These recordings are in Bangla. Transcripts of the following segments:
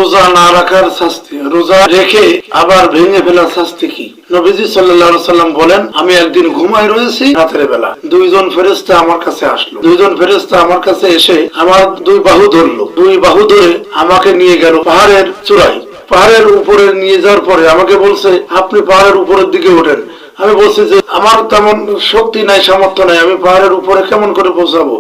রোজা না রাখার শাস্তি, রোজা রেখে আবার ভেঙে ফেলার শাস্তি কি? নবীজি সাল্লাল্লাহু আলাইহি সাল্লাম বলেন, আমি একদিন ঘুমায় রয়েছি, রাতের বেলা দুইজন ফেরেশতা আমার কাছে আসলো। দুইজন ফেরেশতা আমার কাছে এসে আমার দুই বাহু ধরলো, দুই বাহু ধরে আমাকে নিয়ে গেল পাহাড়ের চূড়ায়। পাহাড়ের উপরে নিয়ে যাওয়ার পরে আমাকে বলছে, আপনি পাহাড়ের উপরের দিকে ওঠেন। আমি বলছি যে আমার তেমন শক্তি নাই, সামর্থ্য নাই, আমি পাহাড়ের উপরে কেমন করে পৌঁছাবো?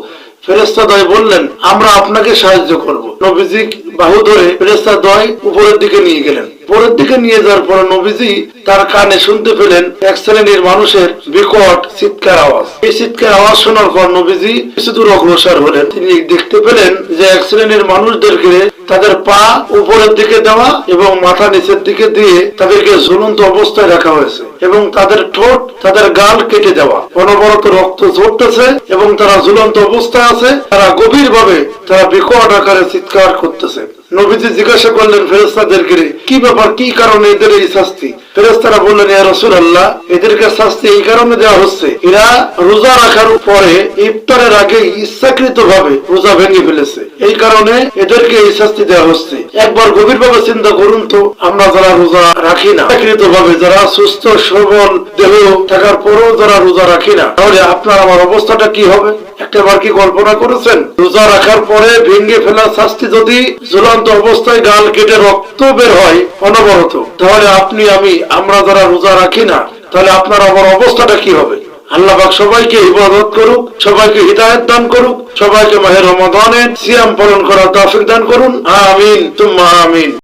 ফেরেশতাদ্বয় বললেন, আমরা আপনাকে সাহায্য করব। নবীজি বাহু ধরে ফেরেশতাদ্বয় উপরের দিকে নিয়ে গেলেন। উপরের দিকে নিয়ে যাওয়ার পর নবীজি তার কানে শুনতে পেলেন এক শ্রেণীর মানুষের বিকট চিৎকার আওয়াজ। এই চিৎকার আওয়াজ শোনার পর নবীজি কিছু দূর অগ্রসর হলেন। তিনি দেখতে পেলেন যে এক শ্রেণীর মানুষদেরকে তাদের পা উপরের দিকে দেওয়া এবং মাথা নিচের দিকে দিয়ে তাদেরকে ঝুলন্ত অবস্থায় রাখা হয়েছে এবং তাদের ঠোঁট, তাদের গাল কেটে দেওয়া। অনবরত রক্ত ঝরতেছে এবং তারা ঝুলন্ত অবস্থায় আছে। তারা গভীর ভাবে তারা বিকট আকারে চিৎকার করতেছে। নবীজি জিজ্ঞাসা করলেন ফেরেশতাদেরকে, কি ব্যাপার, কি কারণে এদের এই শাস্তি? ফেরেশতারা বললেন, ইয়া রাসূলুল্লাহ, এদেরকে শাস্তি এই কারণে দেওয়া হচ্ছে, এরা রোজা রাখার পরে ইফতারের আগে ইচ্ছাকৃত ভাবে রোজা ভেঙে ফেলেছে, এই কারণে এদেরকে এই শাস্তি দেওয়া হচ্ছে। একবার গভীর ভাবে চিন্তা করুন তো, আমরা যারা রোজা রাখি না, ইচ্ছাকৃত ভাবে যারা সুস্থ সবল দেহ থাকার পরেও যারা রোজা রাখি না, তাহলে আপনার আমার অবস্থাটা কি হবে? একটাবার কি কল্পনা করেছেন? রোজা রাখার পরে ভেঙে ফেলার শাস্তি যদি ঝুলন্ত অবস্থায় গাল কেটে রক্ত বের হয় অনবরত, তাহলে আপনি আমরা যারা রোজা রাখি না, তাহলে আপনার আমার অবস্থাটা কি হবে? আল্লাহ পাক সবাইকে ইবাদত করুক, সবাইকে হিদায়াত দান করুক, সবাইকে মাহে রমাদানের সিয়াম পালন করার তৌফিক দান করুন। আমিন তুম্মা আমিন।